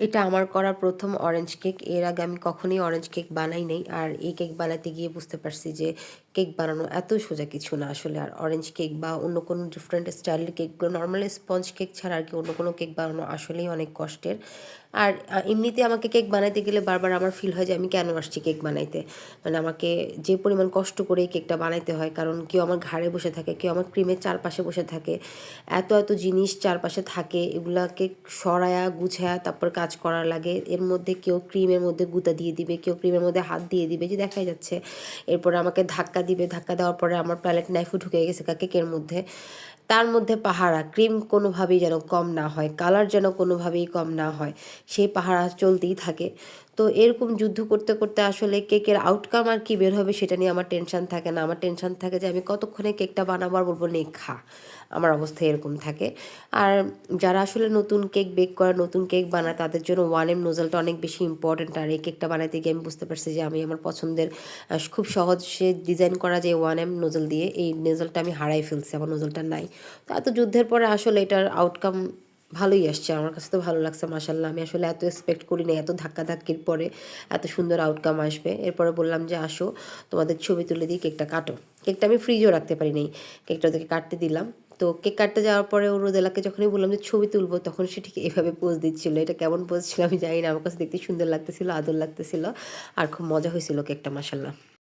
এটা আমার করা প্রথম অরেঞ্জ কেক। এর আগে আমি কখনোই অরেঞ্জ কেক বানাই নাই। আর এই কেক বানাতে গিয়ে বুঝতে পারছি যে কেক বানানো এত সোজা কিছু না আসলে। আর অরেঞ্জ কেক বা অন্য কোনো ডিফারেন্ট স্টাইলের কেকগুলো, নর্মালি স্পঞ্জ কেক ছাড়া আর কি অন্য কোনো কেক বানানো আসলেই অনেক কষ্টের। আর এমনিতে আমাকে কেক বানাইতে গেলে বারবার আমার ফিল হয় যে আমি কেন আসছি কেক বানাইতে। মানে আমাকে যে পরিমাণ কষ্ট করে এই কেকটা বানাইতে হয়, কারণ কেউ আমার ঘাড়ে বসে থাকে, কেউ আমার ক্রিমের চারপাশে বসে থাকে, এত এত জিনিস চারপাশে থাকে, এগুলাকে সরায়া গুছায়া তারপর কাজ করা লাগে। এর মধ্যে কেউ ক্রিমের মধ্যে গুঁতা দিয়ে দিবে, কেউ ক্রিমের মধ্যে হাত দিয়ে দিবে, যে দেখাই যাচ্ছে। এরপরে আমাকে ধাক্কা দিবে, ধাক্কা দেওয়ার পরে আমার প্যালেট নাইফও ঢুকে গেছে কেকের মধ্যে। তার মধ্যে পাহারা, ক্রিম কোনোভাবেই যেন কম না হয়, কালার যেন কোনোভাবেই কম না হয়, সেই পাহারা চলতেই থাকে। তো এরকম যুদ্ধ করতে করতে আসলে কেকের আউটকাম আর কি বের হবে সেটা নিয়ে আমার টেনশন থাকে না। আমার টেনশন থাকে যে আমি কতক্ষণে কেকটা বানাবো আর বলবো নে খা। আমার অবস্থা এরকম থাকে। আর যারা আসলে নতুন কেক বেক করে, নতুন কেক বানায়, তাদের জন্য 1M নোজেলটা অনেক বেশি ইম্পর্ট্যান্ট। আর এই কেকটা বানাইতে গিয়ে আমি বুঝতে পারছি যে আমি আমার পছন্দের খুব সহজে ডিজাইন করা যে 1M নোজেল দিয়ে, এই নোজেলটা আমি হারাই ফেলছি, আমার নোজেলটা নাই। তো এত যুদ্ধের পরে আসলে এটার আউটকাম ভালোই আসছে, আমার কাছে তো ভালো লাগছে মাশাল্লাহ। আমি আসলে এত এক্সপেক্ট করি না এত ধাক্কাধাক্কির পরে এত সুন্দর আউটকাম আসবে। এরপরে বললাম যে আসো তোমাদের ছবি তুলে দিই, কেকটা কাটো। কেকটা আমি ফ্রিজেও রাখতে পারি নাই, কেকটা ওদেরকে কাটতে দিলাম। তো কেক কাটতে যাওয়ার পরে ও রোদেলাকে যখনই বললাম যে ছবি তুলবো, তখন সে ঠিক এভাবে পোজ দিচ্ছিল। এটা কেমন পোজ ছিল আমি জানি না, আমার কাছে দেখতে সুন্দর লাগতেছিল, আদর লাগতেছিল, আর খুব মজা হয়েছিল কেকটা মাশাল্লাহ।